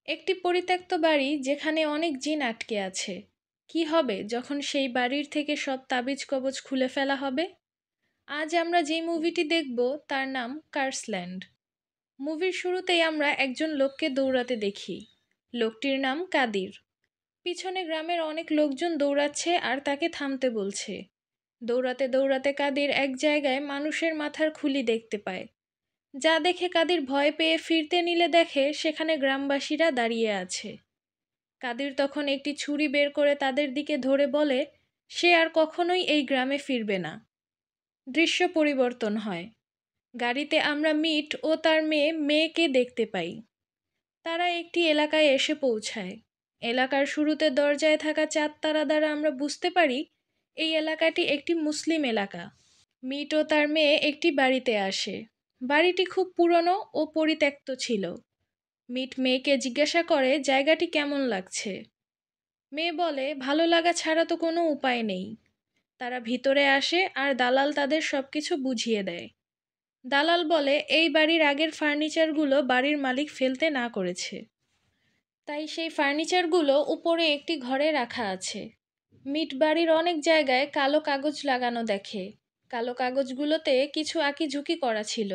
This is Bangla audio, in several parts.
একটি পরিত্যক্ত বাড়ি যেখানে অনেক জিন আটকে আছে। কি হবে যখন সেই বাড়ির থেকে সব তাবিজ কবজ খুলে ফেলা হবে? আজ আমরা যে মুভিটি দেখব তার নাম কার্সল্যান্ড। মুভির শুরুতেই আমরা একজন লোককে দৌড়াতে দেখি। লোকটির নাম কাদির। পিছনে গ্রামের অনেক লোকজন দৌড়াচ্ছে আর তাকে থামতে বলছে। দৌড়াতে দৌড়াতে কাদির এক জায়গায় মানুষের মাথার খুলি দেখতে পায়। যা দেখে কাদির ভয় পেয়ে ফিরতে নিলে দেখে সেখানে গ্রামবাসীরা দাঁড়িয়ে আছে। কাদির তখন একটি ছুরি বের করে তাদের দিকে ধরে বলে সে আর কখনোই এই গ্রামে ফিরবে না। দৃশ্য পরিবর্তন হয়। গাড়িতে আমরা মিট ও তার মেয়েকে দেখতে পাই। তারা একটি এলাকায় এসে পৌঁছায়। এলাকার শুরুতে দরজায় থাকা চাঁদ তারা দ্বারা আমরা বুঝতে পারি এই এলাকাটি একটি মুসলিম এলাকা। মিট ও তার মেয়ে একটি বাড়িতে আসে। বাড়িটি খুব পুরনো ও পরিত্যক্ত ছিল। মিট মেয়েকে জিজ্ঞাসা করে জায়গাটি কেমন লাগছে। মেয়ে বলে ভালো লাগা ছাড়া তো কোনো উপায় নেই। তারা ভিতরে আসে আর দালাল তাদের সবকিছু বুঝিয়ে দেয়। দালাল বলে এই বাড়ির আগের ফার্নিচারগুলো বাড়ির মালিক ফেলতে না করেছে, তাই সেই ফার্নিচারগুলো উপরে একটি ঘরে রাখা আছে। মিট বাড়ির অনেক জায়গায় কালো কাগজ লাগানো দেখে। কালো কাগজগুলোতে কিছু আঁকিঝুঁকি করা ছিল।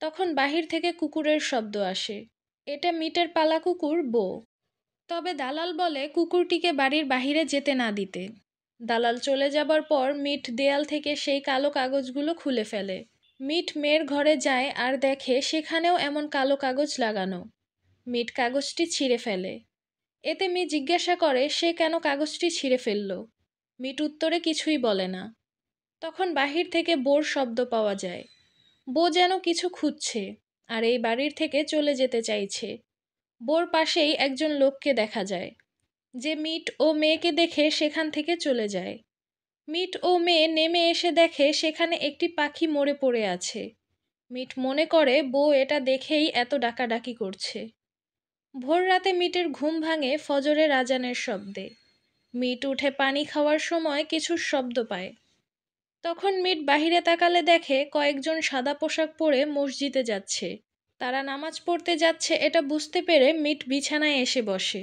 তখন বাহির থেকে কুকুরের শব্দ আসে। এটা মিটের পালা কুকুর বো। তবে দালাল বলে কুকুরটিকে বাড়ির বাহিরে যেতে না দিতে। দালাল চলে যাবার পর মিট দেয়াল থেকে সেই কালো কাগজগুলো খুলে ফেলে। মিট মেয়ের ঘরে যায় আর দেখে সেখানেও এমন কালো কাগজ লাগানো। মিট কাগজটি ছিঁড়ে ফেলে। এতে মেয়ে জিজ্ঞাসা করে সে কেন কাগজটি ছিঁড়ে ফেলল। মিট উত্তরে কিছুই বলে না। তখন বাহির থেকে বোর শব্দ পাওয়া যায়। বো যেন কিছু খুঁজছে আর এই বাড়ির থেকে চলে যেতে চাইছে। বোর পাশেই একজন লোককে দেখা যায়, যে মিট ও মেয়েকে দেখে সেখান থেকে চলে যায়। মিট ও মেয়ে নেমে এসে দেখে সেখানে একটি পাখি মরে পড়ে আছে। মিট মনে করে বো এটা দেখেই এত ডাকাডাকি করছে। ভোর রাতে মিটের ঘুম ভাঙে ফজরের আজানের শব্দে। মিট উঠে পানি খাওয়ার সময় কিছু শব্দ পায়। তখন মিট বাহিরে তাকালে দেখে কয়েকজন সাদা পোশাক পরে মসজিদে যাচ্ছে। তারা নামাজ পড়তে যাচ্ছে এটা বুঝতে পেরে মিট বিছানায় এসে বসে।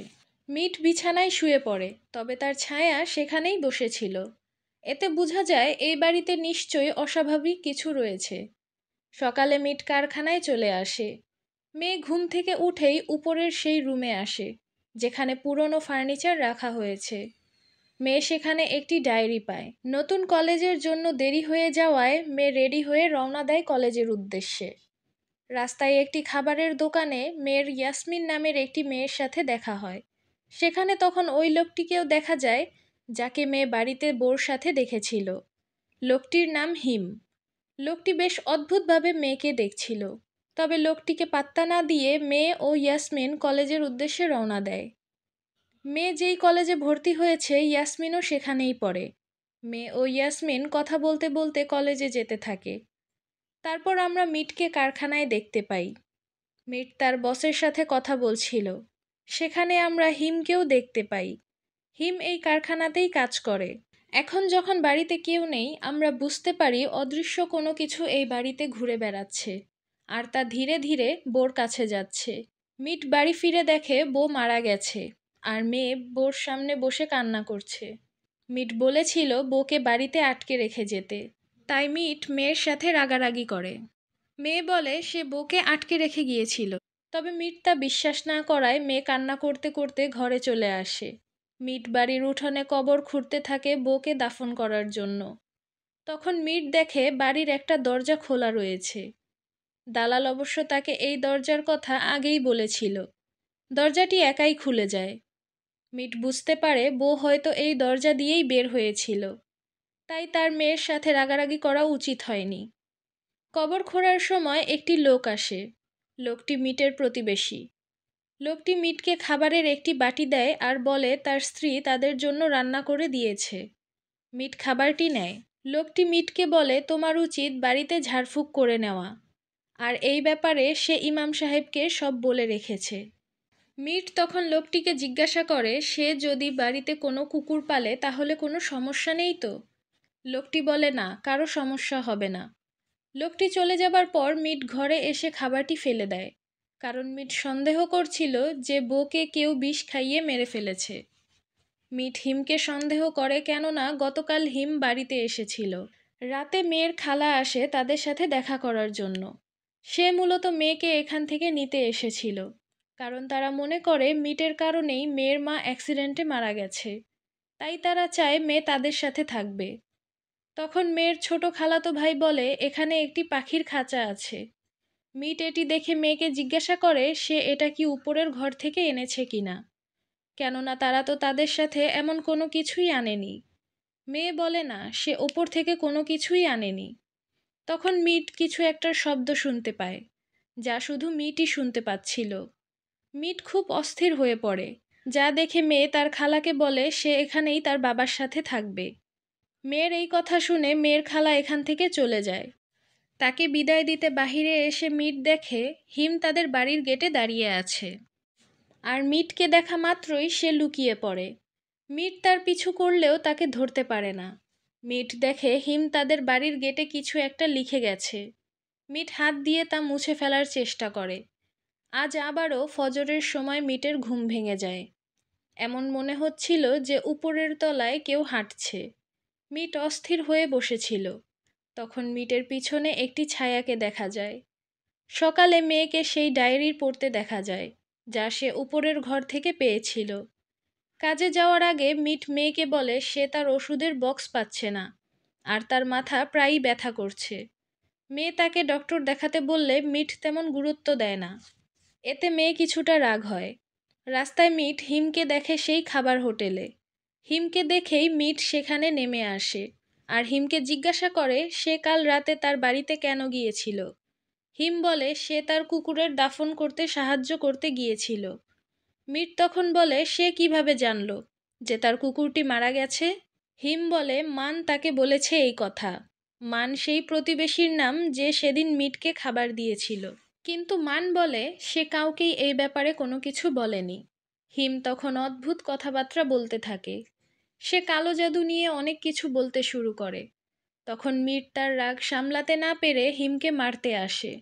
মিট বিছানায় শুয়ে পড়ে, তবে তার ছায়া সেখানেই বসেছিল। এতে বোঝা যায় এই বাড়িতে নিশ্চয়ই অস্বাভাবিক কিছু রয়েছে। সকালে মিট কারখানায় চলে আসে। মেয়ে ঘুম থেকে উঠেই উপরের সেই রুমে আসে যেখানে পুরনো ফার্নিচার রাখা হয়েছে। মেয়ে সেখানে একটি ডায়েরি পায়। নতুন কলেজের জন্য দেরি হয়ে যাওয়ায় মেয়ে রেডি হয়ে রওনা দেয় কলেজের উদ্দেশ্যে। রাস্তায় একটি খাবারের দোকানে মেয়ের ইয়াসমিন নামের একটি মেয়ের সাথে দেখা হয়। সেখানে তখন ওই লোকটিকেও দেখা যায় যাকে মেয়ে বাড়িতে বোর সাথে দেখেছিল। লোকটির নাম হিম। লোকটি বেশ অদ্ভুতভাবে মেয়েকে দেখছিল। তবে লোকটিকে পাত্তা না দিয়ে মেয়ে ও ইয়াসমিন কলেজের উদ্দেশ্যে রওনা দেয়। মেয়ে যেই কলেজে ভর্তি হয়েছে ইয়াসমিনও সেখানেই পড়ে। মেয়ে ও ইয়াসমিন কথা বলতে বলতে কলেজে যেতে থাকে। তারপর আমরা মিটকে কারখানায় দেখতে পাই। মিট তার বসের সাথে কথা বলছিল। সেখানে আমরা হিমকেও দেখতে পাই। হিম এই কারখানাতেই কাজ করে। এখন যখন বাড়িতে কেউ নেই আমরা বুঝতে পারি অদৃশ্য কোনো কিছু এই বাড়িতে ঘুরে বেড়াচ্ছে আর তা ধীরে ধীরে বোর কাছে যাচ্ছে। মিট বাড়ি ফিরে দেখে বউ মারা গেছে আর মেয়ে বোর সামনে বসে কান্না করছে। মিট বলেছিল বউকে বাড়িতে আটকে রেখে যেতে, তাই মিট মেয়ের সাথে রাগারাগি করে। মেয়ে বলে সে বউকে আটকে রেখে গিয়েছিল। তবে মিট তা বিশ্বাস না করায় মেয়ে কান্না করতে করতে ঘরে চলে আসে। মিট বাড়ির উঠোনে কবর খুঁড়তে থাকে বউকে দাফন করার জন্য। তখন মিট দেখে বাড়ির একটা দরজা খোলা রয়েছে। দালাল অবশ্য তাকে এই দরজার কথা আগেই বলেছিল। দরজাটি একাই খুলে যায়। মিট বুঝতে পারে বউ হয়তো এই দরজা দিয়েই বের হয়েছিল, তাই তার মেয়ের সাথে রাগারাগি করা উচিত হয়নি। কবর খোঁড়ার সময় একটি লোক আসে। লোকটি মিটের প্রতিবেশী। লোকটি মিটকে খাবারের একটি বাটি দেয় আর বলে তার স্ত্রী তাদের জন্য রান্না করে দিয়েছে। মিট খাবারটি নেয়। লোকটি মিটকে বলে তোমার উচিত বাড়িতে ঝাড়ফুঁক করে নেওয়া, আর এই ব্যাপারে সে ইমাম সাহেবকে সব বলে রেখেছে। মিট তখন লোকটিকে জিজ্ঞাসা করে সে যদি বাড়িতে কোনো কুকুর পালে তাহলে কোনো সমস্যা নেই তো। লোকটি বলে না, কারো সমস্যা হবে না। লোকটি চলে যাবার পর মিট ঘরে এসে খাবারটি ফেলে দেয়। কারণ মিট সন্দেহ করছিল যে বউকে কেউ বিষ খাইয়ে মেরে ফেলেছে। মিট হিমকে সন্দেহ করে কেননা গতকাল হিম বাড়িতে এসেছিল। রাতে মেয়ের খালা আসে তাদের সাথে দেখা করার জন্য। সে মূলত মেয়েকে এখান থেকে নিতে এসেছিল, কারণ তারা মনে করে মিটের কারণেই মেয়ের মা অ্যাক্সিডেন্টে মারা গেছে, তাই তারা চায় মেয়ে তাদের সাথে থাকবে। তখন মেয়ের ছোট খালাতো ভাই বলে এখানে একটি পাখির খাঁচা আছে। মিট এটি দেখে মেয়েকে জিজ্ঞাসা করে সে এটা কি উপরের ঘর থেকে এনেছে কিনা, কেননা তারা তো তাদের সাথে এমন কোনো কিছুই আনেনি। মেয়ে বলে না, সে ওপর থেকে কোনো কিছুই আনেনি। তখন মিট কিছু একটা শব্দ শুনতে পায়, যা শুধু মিটই শুনতে পাচ্ছিল। মিট খুব অস্থির হয়ে পড়ে, যা দেখে মেয়ে তার খালাকে বলে সে এখানেই তার বাবার সাথে থাকবে। মেয়ের এই কথা শুনে মেয়ের খালা এখান থেকে চলে যায়। তাকে বিদায় দিতে বাহিরে এসে মিট দেখে হিম তাদের বাড়ির গেটে দাঁড়িয়ে আছে। আর মিটকে দেখা মাত্রই সে লুকিয়ে পড়ে। মিট তার পিছু করলেও তাকে ধরতে পারে না। মিট দেখে হিম তাদের বাড়ির গেটে কিছু একটা লিখে গেছে। মিট হাত দিয়ে তা মুছে ফেলার চেষ্টা করে। আজ আবারও ফজরের সময় মিটের ঘুম ভেঙে যায়। এমন মনে হচ্ছিল যে উপরের তলায় কেউ হাঁটছে। মিট অস্থির হয়ে বসেছিল। তখন মিটের পিছনে একটি ছায়াকে দেখা যায়। সকালে মেয়েকে সেই ডায়েরি পড়তে দেখা যায়, যা সে উপরের ঘর থেকে পেয়েছিল। কাজে যাওয়ার আগে মিট মেয়েকে বলে সে তার ওষুধের বক্স পাচ্ছে না, আর তার মাথা প্রায়ই ব্যথা করছে। মেয়ে তাকে ডক্টর দেখাতে বললে মিট তেমন গুরুত্ব দেয় না। এতে মেয়ে কিছুটা রাগ হয়। রাস্তায় মিট হিমকে দেখে সেই খাবার হোটেলে। হিমকে দেখেই মিট সেখানে নেমে আসে, আর হিমকে জিজ্ঞাসা করে সে কাল রাতে তার বাড়িতে কেন গিয়েছিল। হিম বলে সে তার কুকুরের দাফন করতে সাহায্য করতে গিয়েছিল। মিট তখন বলে সে কিভাবে জানলো যে তার কুকুরটি মারা গেছে। হিম বলে মান তাকে বলেছে এই কথা। মান সেই প্রতিবেশীর নাম যে সেদিন মিটকে খাবার দিয়েছিল। কিন্তু মান বলে সে কাউকেই এই ব্যাপারে কোনো কিছু বলেনি। হিম তখন অদ্ভুত কথাবার্তা বলতে থাকে। সে কালো জাদু নিয়ে অনেক কিছু বলতে শুরু করে। তখন মিট তার রাগ সামলাতে না পেরে হিমকে মারতে আসে।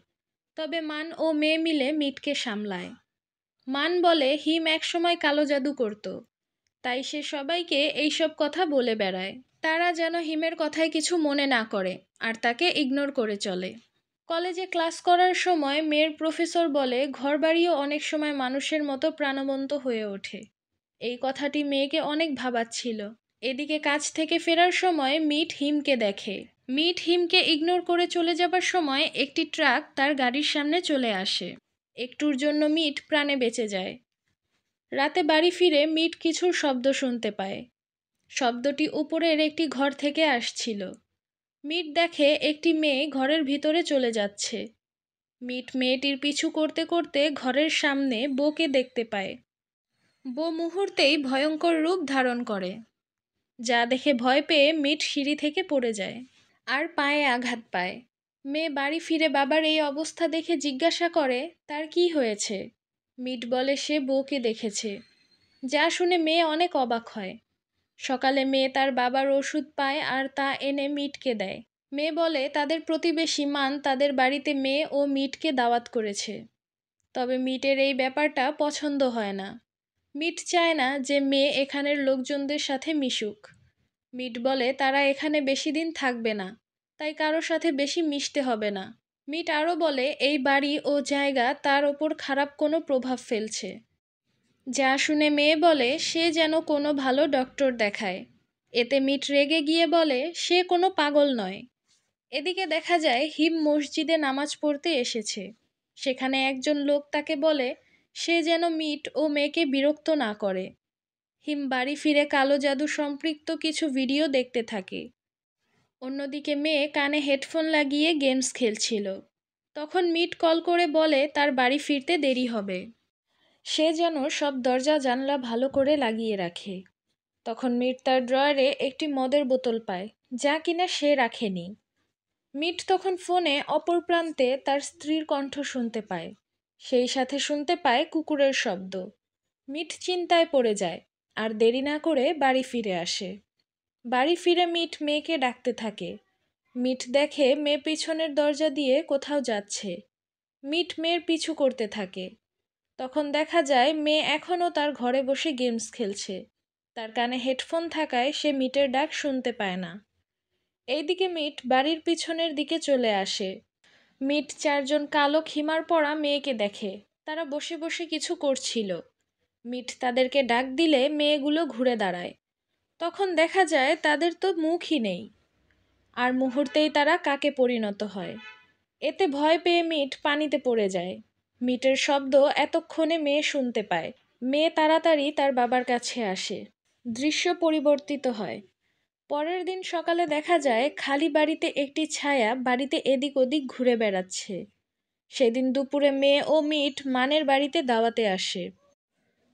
তবে মান ও মেয়ে মিলে মিটকে সামলায়। মান বলে হিম একসময় কালো জাদু করত, তাই সে সবাইকে এইসব কথা বলে বেড়ায়। তারা যেন হিমের কথায় কিছু মনে না করে আর তাকে ইগনোর করে চলে। কলেজে ক্লাস করার সময় মেয়ের প্রফেসর বলে ঘরবাড়িও অনেক সময় মানুষের মতো প্রাণবন্ত হয়ে ওঠে। এই কথাটি মেয়েকে অনেক ভাবাচ্ছিল। এদিকে কাজ থেকে ফেরার সময় মিট হিমকে দেখে। মিট হিমকে ইগনোর করে চলে যাবার সময় একটি ট্রাক তার গাড়ির সামনে চলে আসে। একটুর জন্য মিট প্রাণে বেঁচে যায়। রাতে বাড়ি ফিরে মিট কিছুর শব্দ শুনতে পায়। শব্দটি উপরের একটি ঘর থেকে আসছিল। মিট দেখে একটি মেয়ে ঘরের ভিতরে চলে যাচ্ছে। মিট মেয়েটির পিছু করতে করতে ঘরের সামনে বউকে দেখতে পায়। বউ মুহূর্তেই ভয়ঙ্কর রূপ ধারণ করে, যা দেখে ভয় পেয়ে মিট সিঁড়ি থেকে পড়ে যায় আর পায়ে আঘাত পায়। মেয়ে বাড়ি ফিরে বাবার এই অবস্থা দেখে জিজ্ঞাসা করে তার কি হয়েছে। মিট বলে সে বউকে দেখেছে, যা শুনে মেয়ে অনেক অবাক হয়। সকালে মেয়ে তার বাবার ওষুধ পায় আর তা এনে মিটকে দেয়। মেয়ে বলে তাদের প্রতিবেশী মান তাদের বাড়িতে মেয়ে ও মিটকে দাওয়াত করেছে। তবে মিটের এই ব্যাপারটা পছন্দ হয় না। মিট চায় না যে মেয়ে এখানের লোকজনদের সাথে মিশুক। মিট বলে তারা এখানে বেশি দিন থাকবে না, তাই কারোর সাথে বেশি মিশতে হবে না। মিট আরও বলে এই বাড়ি ও জায়গা তার ওপর খারাপ কোনো প্রভাব ফেলছে। যা শুনে মেয়ে বলে সে যেন কোনো ভালো ডক্টর দেখায়। এতে মিট রেগে গিয়ে বলে সে কোনো পাগল নয়। এদিকে দেখা যায় হিম মসজিদে নামাজ পড়তে এসেছে। সেখানে একজন লোক তাকে বলে সে যেন মিট ও মেয়েকে বিরক্ত না করে। হিম বাড়ি ফিরে কালো জাদু সম্পৃক্ত কিছু ভিডিও দেখতে থাকে। অন্যদিকে মেয়ে কানে হেডফোন লাগিয়ে গেমস খেলছিল। তখন মিট কল করে বলে তার বাড়ি ফিরতে দেরি হবে। সে যেন সব দরজা জানলা ভালো করে লাগিয়ে রাখে। তখন মিট তার ড্রয়ারে একটি মদের বোতল পায়, যা কিনা সে রাখেনি। মিট তখন ফোনে অপর প্রান্তে তার স্ত্রীর কণ্ঠ শুনতে পায়। সেই সাথে শুনতে পায় কুকুরের শব্দ। মিট চিন্তায় পড়ে যায় আর দেরি না করে বাড়ি ফিরে আসে। বাড়ি ফিরে মিট মেয়েকে ডাকতে থাকে। মিট দেখে মেয়ে পিছনের দরজা দিয়ে কোথাও যাচ্ছে। মিট মেয়ের পিছু করতে থাকে। তখন দেখা যায় মেয়ে এখনও তার ঘরে বসে গেমস খেলছে। তার কানে হেডফোন থাকায় সে মিটের ডাক শুনতে পায় না। এইদিকে মিট বাড়ির পিছনের দিকে চলে আসে। মিট চারজন কালো খিমার পরা মেয়েকে দেখে। তারা বসে বসে কিছু করছিল। মিট তাদেরকে ডাক দিলে মেয়েগুলো ঘুরে দাঁড়ায়। তখন দেখা যায় তাদের তো মুখই নেই। আর মুহূর্তেই তারা কাকে পরিণত হয়। এতে ভয় পেয়ে মিট পানিতে পড়ে যায়। মিটের শব্দ এতক্ষণে মেয়ে শুনতে পায়। মেয়ে তাড়াতাড়ি তার বাবার কাছে আসে। দৃশ্য পরিবর্তিত হয়। পরের দিন সকালে দেখা যায় খালি বাড়িতে একটি ছায়া বাড়িতে এদিক ওদিক ঘুরে বেড়াচ্ছে। সেদিন দুপুরে মেয়ে ও মিট মানের বাড়িতে দাওয়াতে আসে।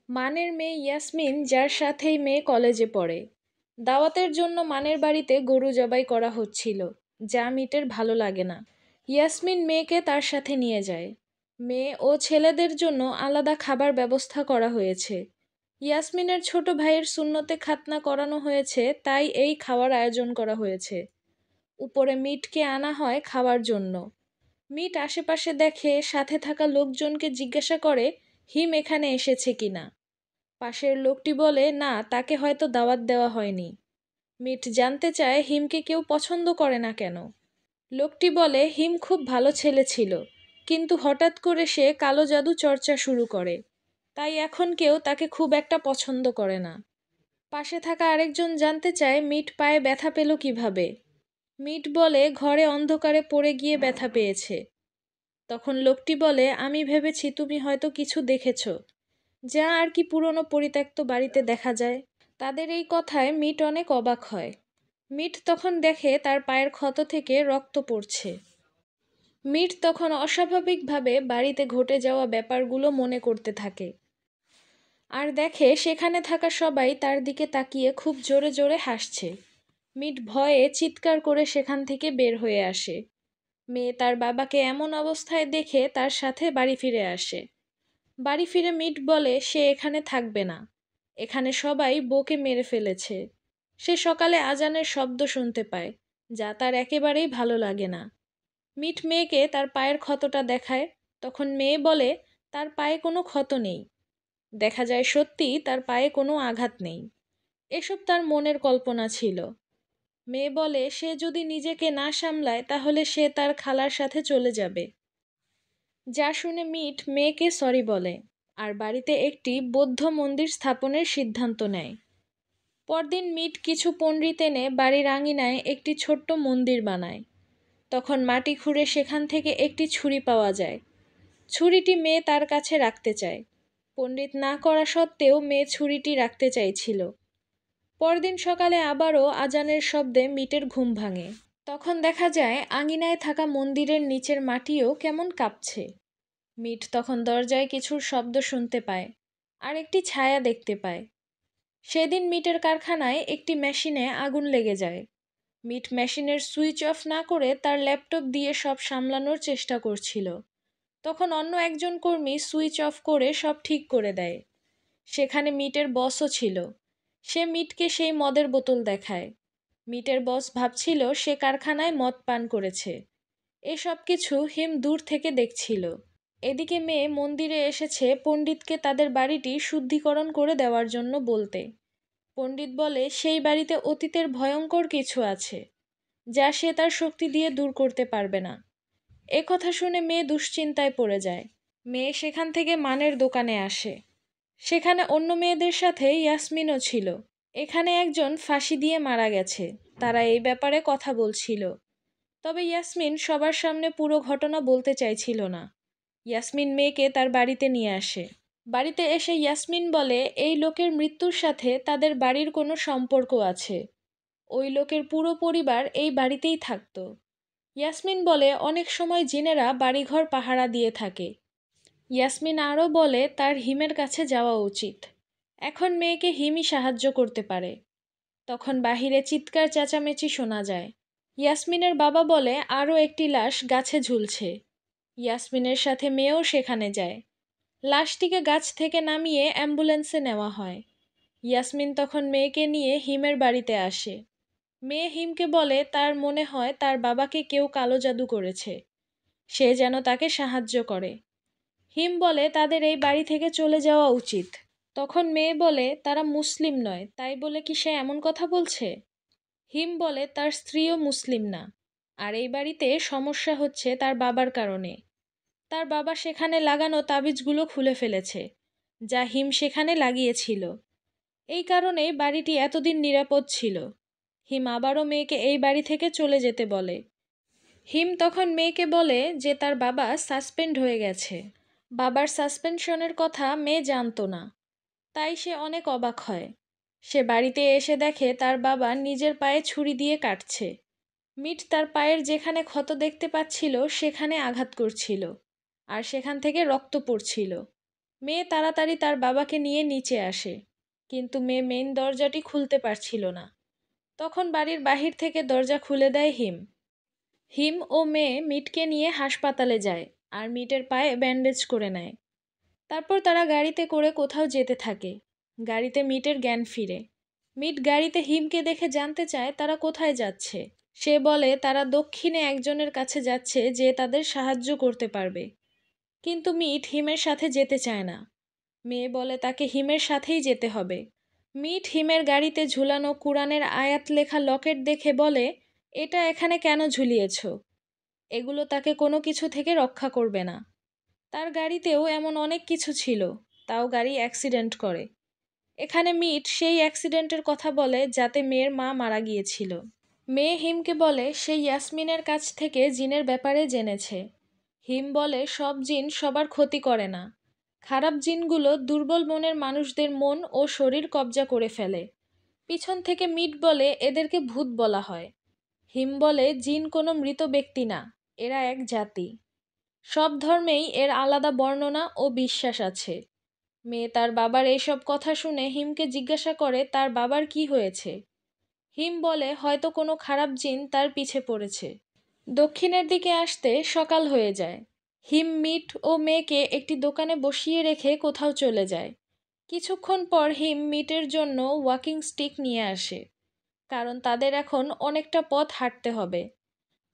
মানের মেয়ে ইয়াসমিন, যার সাথেই মেয়ে কলেজে পড়ে। দাওয়াতের জন্য মানের বাড়িতে গরু জবাই করা হচ্ছিল, যা মিটের ভালো লাগে না। ইয়াসমিন মেয়েকে তার সাথে নিয়ে যায়। মেয়ে ও ছেলেদের জন্য আলাদা খাবার ব্যবস্থা করা হয়েছে। ইয়াসমিনের ছোট ভাইয়ের সুন্নতে খাতনা করানো হয়েছে, তাই এই খাওয়ার আয়োজন করা হয়েছে। উপরে মিটকে আনা হয় খাওয়ার জন্য। মিট আশেপাশে দেখে, সাথে থাকা লোকজনকে জিজ্ঞাসা করে হিম এখানে এসেছে কিনা। পাশের লোকটি বলে না, তাকে হয়তো দাওয়াত দেওয়া হয়নি। মিট জানতে চায় হিমকে কেউ পছন্দ করে না কেন। লোকটি বলে হিম খুব ভালো ছেলে ছিল, কিন্তু হঠাৎ করে সে কালো জাদু চর্চা শুরু করে, তাই এখন কেউ তাকে খুব একটা পছন্দ করে না। পাশে থাকা আরেকজন জানতে চায় মিট পায়ে ব্যথা পেল কিভাবে। মিট বলে ঘরে অন্ধকারে পড়ে গিয়ে ব্যথা পেয়েছে। তখন লোকটি বলে আমি ভেবেছি তুমি হয়তো কিছু দেখেছ, যা আর কি পুরনো পরিত্যক্ত বাড়িতে দেখা যায়। তাদের এই কথায় মিট অনেক অবাক হয়। মিট তখন দেখে তার পায়ের ক্ষত থেকে রক্ত পড়ছে। মিট তখন অস্বাভাবিকভাবে বাড়িতে ঘটে যাওয়া ব্যাপারগুলো মনে করতে থাকে। আর দেখে সেখানে থাকা সবাই তার দিকে তাকিয়ে খুব জোরে জোরে হাসছে। মিট ভয়ে চিৎকার করে সেখান থেকে বের হয়ে আসে। মেয়ে তার বাবাকে এমন অবস্থায় দেখে তার সাথে বাড়ি ফিরে আসে। বাড়ি ফিরে মিট বলে সে এখানে থাকবে না। এখানে সবাই বউকে মেরে ফেলেছে। সে সকালে আজানের শব্দ শুনতে পায়, যা তার একেবারেই ভালো লাগে না। মিট মেয়েকে তার পায়ের ক্ষতটা দেখায়। তখন মেয়ে বলে তার পায়ে কোনো ক্ষত নেই। দেখা যায় সত্যি তার পায়ে কোনো আঘাত নেই। এসব তার মনের কল্পনা ছিল। মেয়ে বলে সে যদি নিজেকে না সামলায় তাহলে সে তার খালার সাথে চলে যাবে। যা শুনে মিট মেয়েকে সরি বলে আর বাড়িতে একটি বৌদ্ধ মন্দির স্থাপনের সিদ্ধান্ত নেয়। পরদিন মিট কিছু পণ্ডিত এনে বাড়ির আঙিনায় একটি ছোট্ট মন্দির বানায়। তখন মাটি খুঁড়ে সেখান থেকে একটি ছুরি পাওয়া যায়। ছুরিটি মেয়ে তার কাছে রাখতে চায়। পণ্ডিত না করা সত্ত্বেও মেয়ে ছুরিটি রাখতে চাইছিল। পরদিন সকালে আবারও আজানের শব্দে মিটের ঘুম ভাঙে। তখন দেখা যায় আঙিনায় থাকা মন্দিরের নিচের মাটিও কেমন কাঁপছে। মিট তখন দরজায় কিছুর শব্দ শুনতে পায় আর একটি ছায়া দেখতে পায়। সেদিন মিটের কারখানায় একটি মেশিনে আগুন লেগে যায়। মিট মেশিনের সুইচ অফ না করে তার ল্যাপটপ দিয়ে সব সামলানোর চেষ্টা করছিল। তখন অন্য একজন কর্মী সুইচ অফ করে সব ঠিক করে দেয়। সেখানে মিটের বসও ছিল। সে মিটকে সেই মদের বোতল দেখায়। মিটের বস ভাবছিল সে কারখানায় মদ পান করেছে। এসব কিছু হিম দূর থেকে দেখছিল। এদিকে মেয়ে মন্দিরে এসেছে পণ্ডিতকে তাদের বাড়িটি শুদ্ধিকরণ করে দেওয়ার জন্য বলতে। পণ্ডিত বলে সেই বাড়িতে অতীতের ভয়ঙ্কর কিছু আছে, যা সে তার শক্তি দিয়ে দূর করতে পারবে না। এ কথা শুনে মেয়ে দুশ্চিন্তায় পড়ে যায়। মেয়ে সেখান থেকে মানের দোকানে আসে। সেখানে অন্য মেয়েদের সাথে ইয়াসমিনও ছিল। এখানে একজন ফাঁসি দিয়ে মারা গেছে, তারা এই ব্যাপারে কথা বলছিল। তবে ইয়াসমিন সবার সামনে পুরো ঘটনা বলতে চাইছিল না। ইয়াসমিন মেয়েকে তার বাড়িতে নিয়ে আসে। বাড়িতে এসে ইয়াসমিন বলে এই লোকের মৃত্যুর সাথে তাদের বাড়ির কোনো সম্পর্ক আছে। ওই লোকের পুরো পরিবার এই বাড়িতেই থাকতো। ইয়াসমিন বলে অনেক সময় জিনেরা বাড়িঘর পাহারা দিয়ে থাকে। ইয়াসমিন আরও বলে তার হিমের কাছে যাওয়া উচিত। এখন মেয়েকে হিমই সাহায্য করতে পারে। তখন বাহিরে চিৎকার চেঁচামেচি শোনা যায়। ইয়াসমিনের বাবা বলে আরও একটি লাশ গাছে ঝুলছে। ইয়াসমিনের সাথে মেয়েও সেখানে যায়। লাশটিকে গাছ থেকে নামিয়ে অ্যাম্বুলেন্সে নেওয়া হয়। ইয়াসমিন তখন মেয়েকে নিয়ে হিমের বাড়িতে আসে। মেয়ে হিমকে বলে তার মনে হয় তার বাবাকে কেউ কালো জাদু করেছে। সে যেন তাকে সাহায্য করে। হিম বলে তাদের এই বাড়ি থেকে চলে যাওয়া উচিত। তখন মেয়ে বলে তারা মুসলিম নয়, তাই বলে কি সে এমন কথা বলছে? হিম বলে তার স্ত্রীও মুসলিম না, আর এই বাড়িতে সমস্যা হচ্ছে তার বাবার কারণে। তার বাবা সেখানে লাগানো তাবিজগুলো খুলে ফেলেছে, যা হিম সেখানে লাগিয়েছিল। এই কারণেই বাড়িটি এতদিন নিরাপদ ছিল। হিম আবারও মেয়েকে এই বাড়ি থেকে চলে যেতে বলে। হিম তখন মেয়েকে বলে যে তার বাবা সাসপেন্ড হয়ে গেছে। বাবার সাসপেনশনের কথা মেয়ে জানতো না, তাই সে অনেক অবাক হয়। সে বাড়িতে এসে দেখে তার বাবা নিজের পায়ে ছুরি দিয়ে কাটছে। মিট তার পায়ের যেখানে ক্ষত দেখতে পাচ্ছিল সেখানে আঘাত করছিল, আর সেখান থেকে রক্ত পড়ছিল। মেয়ে তাড়াতাড়ি তার বাবাকে নিয়ে নিচে আসে, কিন্তু মেয়ে মেইন দরজাটি খুলতে পারছিল না। তখন বাড়ির বাহির থেকে দরজা খুলে দেয় হিম। হিম ও মেয়ে মিটকে নিয়ে হাসপাতালে যায়, আর মিটের পায়ে ব্যান্ডেজ করে নেয়। তারপর তারা গাড়িতে করে কোথাও যেতে থাকে। গাড়িতে মিটের জ্ঞান ফিরে। মিট গাড়িতে হিমকে দেখে জানতে চায় তারা কোথায় যাচ্ছে। সে বলে তারা দক্ষিণে একজনের কাছে যাচ্ছে যে তাদের সাহায্য করতে পারবে। কিন্তু মিট হিমের সাথে যেতে চায় না। মেয়ে বলে তাকে হিমের সাথেই যেতে হবে। মিট হিমের গাড়িতে ঝুলানো কুরআনের আয়াত লেখা লকেট দেখে বলে, এটা এখানে কেন ঝুলিয়েছ? এগুলো তাকে কোনো কিছু থেকে রক্ষা করবে না। তার গাড়িতেও এমন অনেক কিছু ছিল, তাও গাড়ি অ্যাক্সিডেন্ট করে। এখানে মিট সেই অ্যাক্সিডেন্টের কথা বলে যাতে মেয়ের মা মারা গিয়েছিল। মেয়ে হিমকে বলে সে ইয়াসমিনের কাছ থেকে জিনের ব্যাপারে জেনেছে। হিম বলে সব জিন সবার ক্ষতি করে না। খারাপ জিনগুলো দুর্বল মনের মানুষদের মন ও শরীর কবজা করে ফেলে। পিছন থেকে মিট বলে এদেরকে ভূত বলা হয়। হিম বলে জিন কোনো মৃত ব্যক্তি না, এরা এক জাতি। সব ধর্মেই এর আলাদা বর্ণনা ও বিশ্বাস আছে। মেয়ে তার বাবার এইসব কথা শুনে হিমকে জিজ্ঞাসা করে তার বাবার কি হয়েছে। হিম বলে হয়তো কোনো খারাপ জিন তার পিছে পড়েছে। দক্ষিণের দিকে আসতে সকাল হয়ে যায়। হিম মিট ও মেয়েকে একটি দোকানে বসিয়ে রেখে কোথাও চলে যায়। কিছুক্ষণ পর হিম মিটের জন্য ওয়াকিং স্টিক নিয়ে আসে, কারণ তাদের এখন অনেকটা পথ হাঁটতে হবে।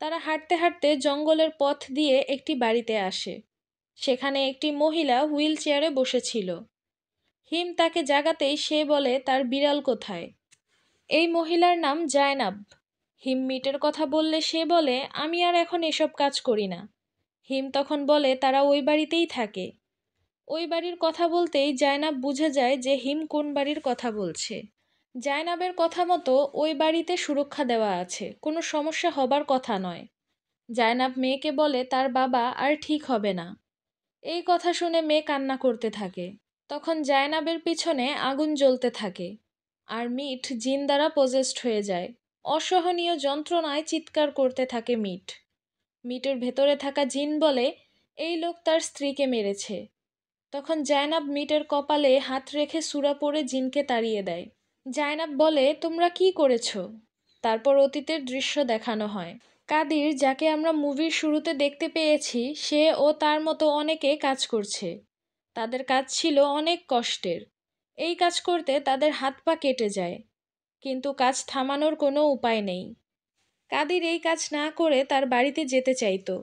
তারা হাঁটতে হাঁটতে জঙ্গলের পথ দিয়ে একটি বাড়িতে আসে। সেখানে একটি মহিলা হুইল চেয়ারে বসেছিল। হিম তাকে জাগাতেই সে বলে তার বিড়াল কোথায়। এই মহিলার নাম জায়নাব। হিম মিটের কথা বললে সে বলে আমি আর এখন এসব কাজ করি না। হিম তখন বলে তারা ওই বাড়িতেই থাকে। ওই বাড়ির কথা বলতেই জায়নাব বুঝে যায় যে হিম কোন বাড়ির কথা বলছে। জায়নাবের কথা মতো ওই বাড়িতে সুরক্ষা দেওয়া আছে, কোনো সমস্যা হবার কথা নয়। জায়নাব মেয়েকে বলে তার বাবা আর ঠিক হবে না। এই কথা শুনে মেয়ে কান্না করতে থাকে। তখন জায়নাবের পিছনে আগুন জ্বলতে থাকে, আর মিট জিন দ্বারা পজেসড হয়ে যায়। অসহনীয় যন্ত্রণায় চিৎকার করতে থাকে মিট। মিটের ভেতরে থাকা জিন বলে এই লোক তার স্ত্রীকে মেরেছে। তখন জায়নাব মিটের কপালে হাত রেখে সূরা পড়ে জিনকে তাড়িয়ে দেয়। জায়নাব বলে তোমরা কি করেছো? তারপর অতীতের দৃশ্য দেখানো হয়। কাদির, যাকে আমরা মুভির শুরুতে দেখতে পেয়েছি, সে ও তার মতো অনেকে কাজ করছে। তাদের কাজ ছিল অনেক কষ্টের। এই কাজ করতে তাদের হাত পা কেটে যায়, কিন্তু কাজ থামানোর কোনো উপায় নেই। কাদির এই কাজ না করে তার বাড়িতে যেতে চাইতো।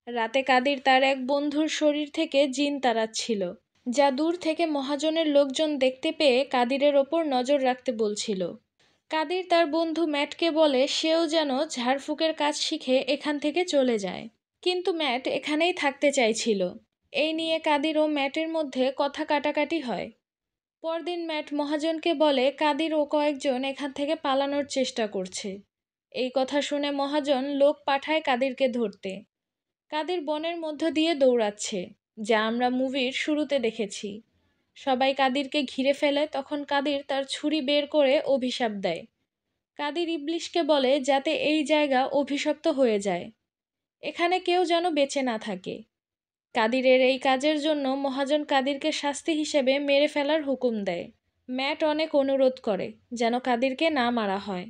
রাতে কাদির তার এক বন্ধুর শরীর থেকে জিন তাড়াচ্ছিল, যা দূর থেকে মহাজনের লোকজন দেখতে পেয়ে কাদিরের ওপর নজর রাখতে বলছিল। কাদির তার বন্ধু ম্যাটকে বলে সেও যেন ঝাড়ফুঁকের কাজ শিখে এখান থেকে চলে যায়, কিন্তু ম্যাট এখানেই থাকতে চাইছিল। এই নিয়ে কাদির ও ম্যাটের মধ্যে কথা কাটাকাটি হয়। পরদিন ম্যাট মহাজনকে বলে কাদির ও কয়েকজন এখান থেকে পালানোর চেষ্টা করছে। এই কথা শুনে মহাজন লোক পাঠায় কাদিরকে ধরতে। কাদির বনের মধ্য দিয়ে দৌড়াচ্ছে, যা আমরা মুভির শুরুতে দেখেছি। সবাই কাদিরকে ঘিরে ফেলে, তখন কাদির তার ছুরি বের করে অভিশাপ দেয়। কাদির ইবলিশকে বলে যাতে এই জায়গা অভিশপ্ত হয়ে যায়, এখানে কেউ যেন বেঁচে না থাকে। কাদিরের এই কাজের জন্য মহাজন কাদিরকে শাস্তি হিসেবে মেরে ফেলার হুকুম দেয়। ম্যাট অনেক অনুরোধ করে যেন কাদিরকে না মারা হয়,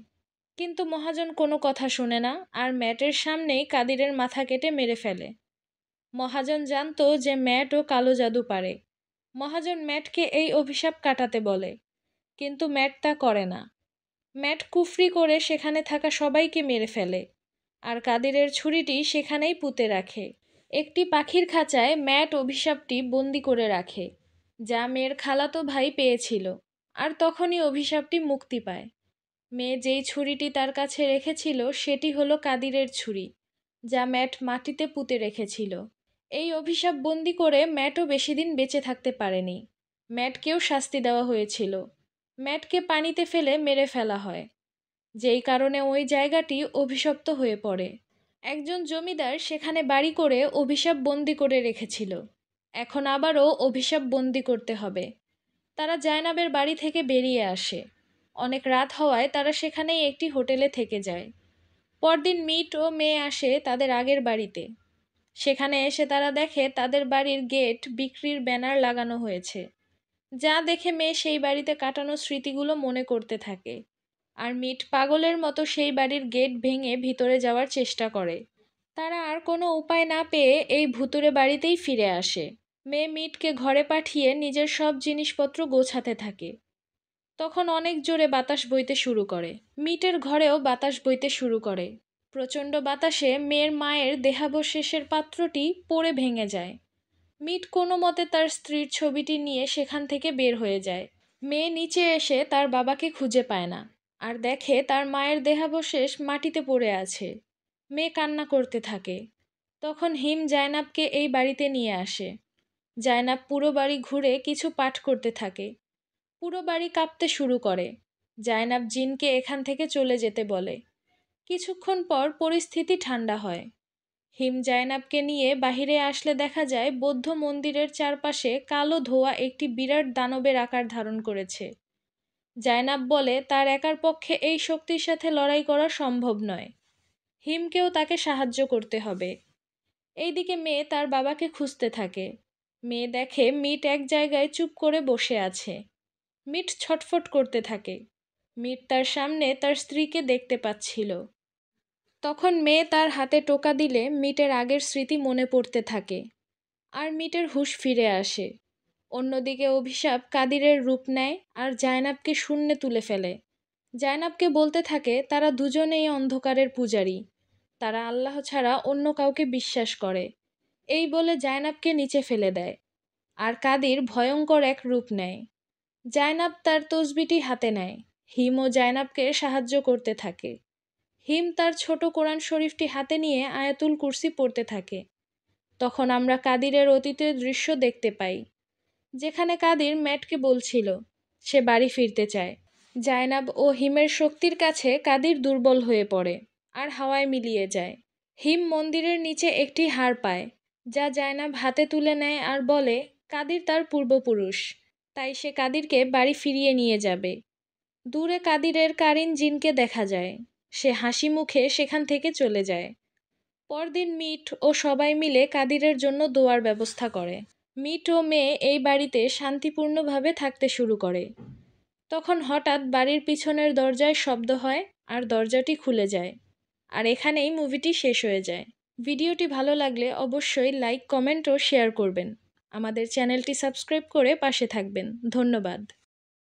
কিন্তু মহাজন কোনো কথা শোনে না, আর ম্যাটের সামনেই কাদিরের মাথা কেটে মেরে ফেলে। মহাজন জানতো যে ম্যাটও কালো জাদু পারে। মহাজন ম্যাটকে এই অভিশাপ কাটাতে বলে, কিন্তু ম্যাট তা করে না। ম্যাট কুফরি করে সেখানে থাকা সবাইকে মেরে ফেলে, আর কাদিরের ছুরিটি সেখানেই পুঁতে রাখে। একটি পাখির খাঁচায় ম্যাট অভিশাপটি বন্দি করে রাখে, যা মেয়ের খালাতো ভাই পেয়েছিল। আর তখনই অভিশাপটি মুক্তি পায়। মেয়ে যেই ছুরিটি তার কাছে রেখেছিল সেটি হলো কাদিরের ছুরি, যা ম্যাট মাটিতে পুঁতে রেখেছিল। এই অভিশাপ বন্দি করে ম্যাটও বেশি দিন বেঁচে থাকতে পারেনি। ম্যাটকেও শাস্তি দেওয়া হয়েছিল। ম্যাটকে পানিতে ফেলে মেরে ফেলা হয়, যেই কারণে ওই জায়গাটি অভিশপ্ত হয়ে পড়ে। একজন জমিদার সেখানে বাড়ি করে অভিশাপ বন্দি করে রেখেছিল। এখন আবারও অভিশাপ বন্দি করতে হবে। তারা জায়নাবের বাড়ি থেকে বেরিয়ে আসে। অনেক রাত হওয়ায় তারা সেখানেই একটি হোটেলে থেকে যায়। পরদিন মিট ও মেয়ে আসে তাদের আগের বাড়িতে। সেখানে এসে তারা দেখে তাদের বাড়ির গেট বিক্রির ব্যানার লাগানো হয়েছে, যা দেখে মেয়ে সেই বাড়িতে কাটানো স্মৃতিগুলো মনে করতে থাকে। আর মিট পাগলের মতো সেই বাড়ির গেট ভেঙে ভিতরে যাওয়ার চেষ্টা করে। তারা আর কোনো উপায় না পেয়ে এই ভুতুড়ে বাড়িতেই ফিরে আসে। মেয়ে মিটকে ঘরে পাঠিয়ে নিজের সব জিনিসপত্র গোছাতে থাকে। তখন অনেক জোরে বাতাস বইতে শুরু করে। মিটের ঘরেও বাতাস বইতে শুরু করে। প্রচণ্ড বাতাসে মেয়ের মায়ের দেহাবশেষের পাত্রটি পড়ে ভেঙে যায়। মিট কোনো মতে তার স্ত্রীর ছবিটি নিয়ে সেখান থেকে বের হয়ে যায়। মেয়ে নিচে এসে তার বাবাকে খুঁজে পায় না, আর দেখে তার মায়ের দেহাবশেষ মাটিতে পড়ে আছে। মেয়ে কান্না করতে থাকে। তখন হিম জায়নাবকে এই বাড়িতে নিয়ে আসে। জায়নাব পুরো বাড়ি ঘুরে কিছু পাঠ করতে থাকে। পুরো বাড়ি কাঁপতে শুরু করে। জায়নাব জিনকে এখান থেকে চলে যেতে বলে। কিছুক্ষণ পর পরিস্থিতি ঠান্ডা হয়। হিম জায়নাবকে নিয়ে বাহিরে আসলে দেখা যায় বৌদ্ধ মন্দিরের চারপাশে কালো ধোঁয়া একটি বিরাট দানবের আকার ধারণ করেছে। জায়নাব বলে তার একার পক্ষে এই শক্তির সাথে লড়াই করা সম্ভব নয়। হিমকেও তাকে সাহায্য করতে হবে। এইদিকে মেয়ে তার বাবাকে খুঁজতে থাকে। মেয়ে দেখে মিট এক জায়গায় চুপ করে বসে আছে। মিট ছটফট করতে থাকে। মিট তার সামনে তার স্ত্রীকে দেখতে পাচ্ছিল। তখন মেয়ে তার হাতে টোকা দিলে মিটের আগের স্মৃতি মনে পড়তে থাকে, আর মিটের হুঁশ ফিরে আসে। অন্যদিকে অভিশাপ কাদিরের রূপ নেয় আর জায়নাবকে শূন্যে তুলে ফেলে। জায়নাবকে বলতে থাকে তারা দুজনেই অন্ধকারের পূজারী, তারা আল্লাহ ছাড়া অন্য কাউকে বিশ্বাস করে। এই বলে জায়নাবকে নিচে ফেলে দেয়। আর কাদির ভয়ঙ্কর এক রূপ নেয়। জায়নাব তার তসবিটি হাতে নেয়। হিম ও জায়নাবকে সাহায্য করতে থাকে। হিম তার ছোট কোরআন শরীফটি হাতে নিয়ে আয়াতুল কুরসি পড়তে থাকে। তখন আমরা কাদিরের অতীতের দৃশ্য দেখতে পাই, যেখানে কাদির ম্যাটকে বলছিল সে বাড়ি ফিরতে চায়। জায়নাব ও হিমের শক্তির কাছে কাদির দুর্বল হয়ে পড়ে আর হাওয়ায় মিলিয়ে যায়। হিম মন্দিরের নিচে একটি হার পায়, যা জায়নাব হাতে তুলে নেয় আর বলে কাদির তার পূর্বপুরুষ, তাই সে কাদিরকে বাড়ি ফিরিয়ে নিয়ে যাবে। দূরে কাদিরের কারিন জিনকে দেখা যায়। সে হাসি মুখে সেখান থেকে চলে যায়। পরদিন মিট ও সবাই মিলে কাদিরের জন্য দোয়ার ব্যবস্থা করে। মিট ও মেয়ে এই বাড়িতে শান্তিপূর্ণভাবে থাকতে শুরু করে। তখন হঠাৎ বাড়ির পিছনের দরজায় শব্দ হয় আর দরজাটি খুলে যায়। আর এখানেই মুভিটি শেষ হয়ে যায়। ভিডিওটি ভালো লাগলে অবশ্যই লাইক, কমেন্ট ও শেয়ার করবেন। আমাদের চ্যানেলটি সাবস্ক্রাইব করে পাশে থাকবেন। ধন্যবাদ।